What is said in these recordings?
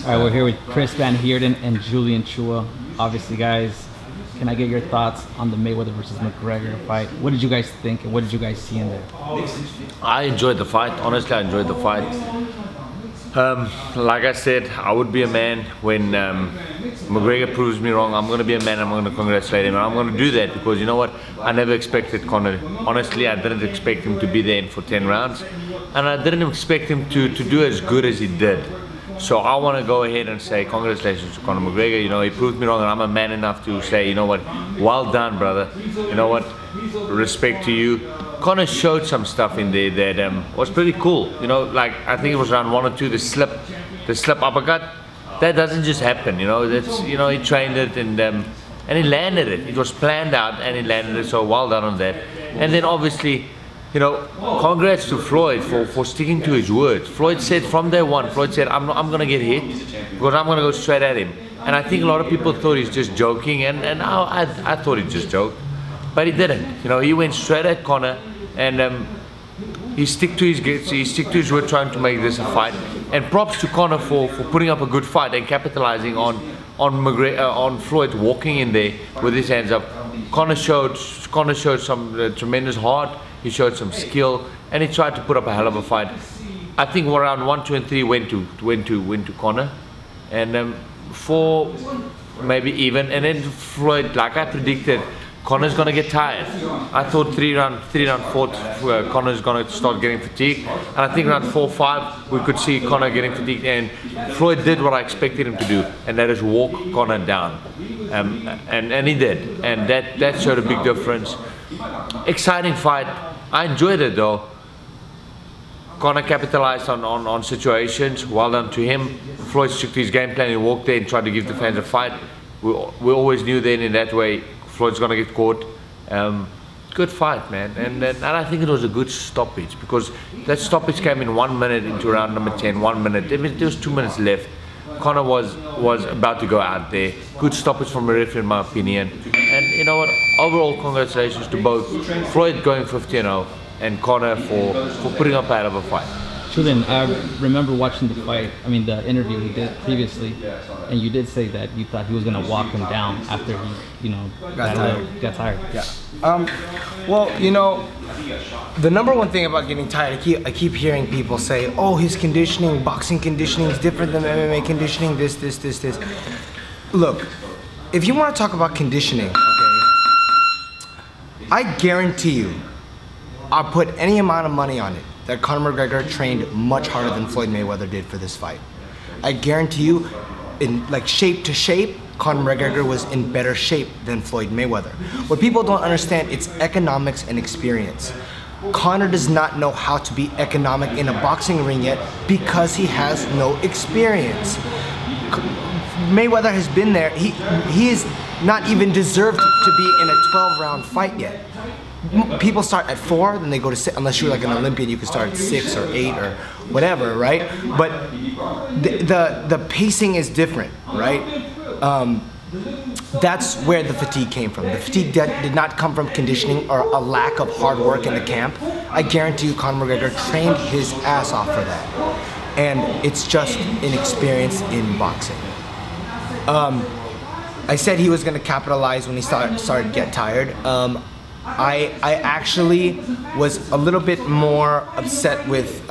All right, we're here with Chris Van Heerden and Julian Chua. Obviously, guys, can I get your thoughts on the Mayweather versus McGregor fight? What did you guys think, and what did you guys see in there? I enjoyed the fight. Honestly, I enjoyed the fight. Like I said, I would be a man when McGregor proves me wrong. I'm going to be a man. I'm going to congratulate him, and I'm going to do that because you know what? I never expected Conor. Honestly, I didn't expect him to be there for 10 rounds, and I didn't expect him to do as good as he did. So I want to go ahead and say congratulations to Conor McGregor. You know, he proved me wrong, and I'm a man enough to say, you know what? Well done, brother. You know what? Respect to you. Conor showed some stuff in there that was pretty cool. You know, like I think it was round 1 or 2, the slip uppercut. That doesn't just happen. You know, that's he trained it and he landed it. It was planned out and he landed it. So well done on that. And then obviously, you know, congrats to Floyd for sticking to his words. Floyd said from day one, Floyd said, I'm gonna get hit because I'm gonna go straight at him. And I think a lot of people thought he's just joking, and I thought he just joked, but he didn't. You know, he went straight at Conor. And he stick to his word, trying to make this a fight. And props to Conor for putting up a good fight and capitalizing on Floyd walking in there with his hands up. Conor showed some tremendous heart. He showed some skill, and he tried to put up a hell of a fight. I think round 1, 2, and 3 went to Conor, and 4 maybe even, and then Floyd, like I predicted, Conor's gonna get tired. I thought 3 round 4, Conor's gonna start getting fatigued, and I think round 4, 5 we could see Conor getting fatigued, and Floyd did what I expected him to do, and that is walk Conor down, and he did, and that showed a big difference. Exciting fight. I enjoyed it though. Conor capitalized on situations. Well done to him. Floyd stuck to his game plan. He walked there and tried to give the fans a fight. We always knew then in that way Floyd's gonna get caught. Good fight, man, and I think it was a good stoppage because that stoppage came in 1 minute into round number 10. 1 minute. There was 2 minutes left. Conor was about to go out there. Good stoppage from a referee, in my opinion. And you know what? Overall, congratulations to both Floyd going 50-0 and Conor for putting up a hell of a fight. Julian, I remember watching the fight, the interview he did previously, and you did say that you thought he was going to walk him down after he, got tired. Yeah. Well, you know, the number one thing about getting tired, I keep hearing people say, oh, his conditioning, boxing conditioning is different than MMA conditioning, this. Look, if you want to talk about conditioning, okay, I guarantee you, I'll put any amount of money on it that Conor McGregor trained much harder than Floyd Mayweather did for this fight. I guarantee you, in like shape to shape, Conor McGregor was in better shape than Floyd Mayweather. What people don't understand, it's economics and experience. Conor does not know how to be economic in a boxing ring yet because he has no experience. Mayweather has been there. He is not even deserved to be in a 12-round fight yet. People start at 4, then they go to 6. Unless you're like an Olympian, you can start at 6 or 8 or whatever, right? But the pacing is different, right? That's where the fatigue came from. The fatigue did not come from conditioning or a lack of hard work in the camp. I guarantee you Conor McGregor trained his ass off for that. And it's just inexperience in boxing. I said he was going to capitalize when he started to get tired. I actually was a little bit more upset with,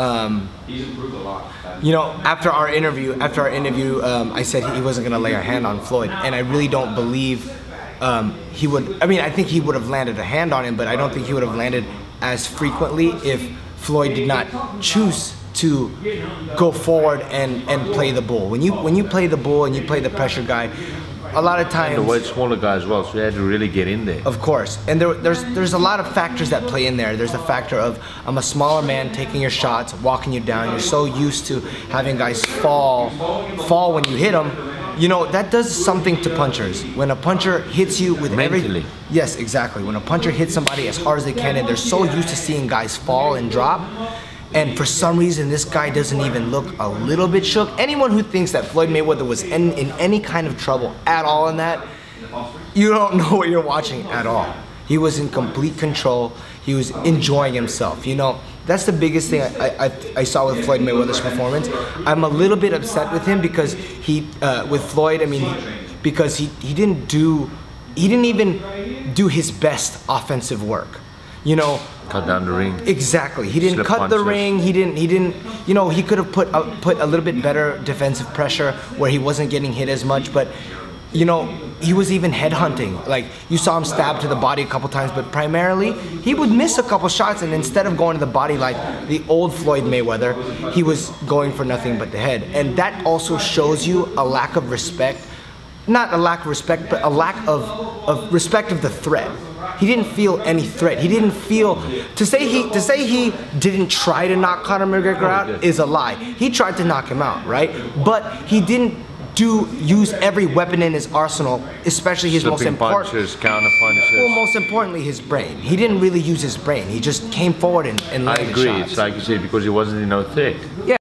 you know, after our interview, I said he wasn't going to lay a hand on Floyd, and I really don't believe he would. I think he would have landed a hand on him, but I don't think he would have landed as frequently if Floyd did not choose to go forward and play the bull. When you play the bull and you play the pressure guy, a lot of times, and the weight smaller guy as well, so he had to really get in there. Of course, and there's a lot of factors that play in there. There's the factor of I'm a smaller man taking your shots, walking you down. You're so used to having guys fall when you hit them. You know, that does something to punchers. When a puncher hits you with mentally. Yes, exactly. When a puncher hits somebody as hard as they can, and they're so used to seeing guys fall and drop. And for some reason, this guy doesn't even look a little bit shook. Anyone who thinks that Floyd Mayweather was in any kind of trouble at all in that, you don't know what you're watching at all. He was in complete control. He was enjoying himself. You know, that's the biggest thing I saw with Floyd Mayweather's performance. I'm a little bit upset with him because with Floyd, I mean, because he didn't even do his best offensive work. You know, cut down the ring. Exactly. He didn't cut the ring. He didn't. You know, he could have put a little bit better defensive pressure where he wasn't getting hit as much. But you know, he was even headhunting. Like, you saw him stab to the body a couple times, but primarily he would miss a couple shots, and instead of going to the body like the old Floyd Mayweather, he was going for nothing but the head. And that also shows you a lack of respect. Not a lack of respect, but a lack of respect of the threat. He didn't feel any threat. He didn't feel, to say he didn't try to knock Conor McGregor out is a lie. He tried to knock him out, right? But he didn't use every weapon in his arsenal, especially his most important punches, counter punches. Well, most importantly, his brain. He didn't really use his brain. He just came forward and landed shots. I agree. It's like you said, because he wasn't in no threat. Yeah.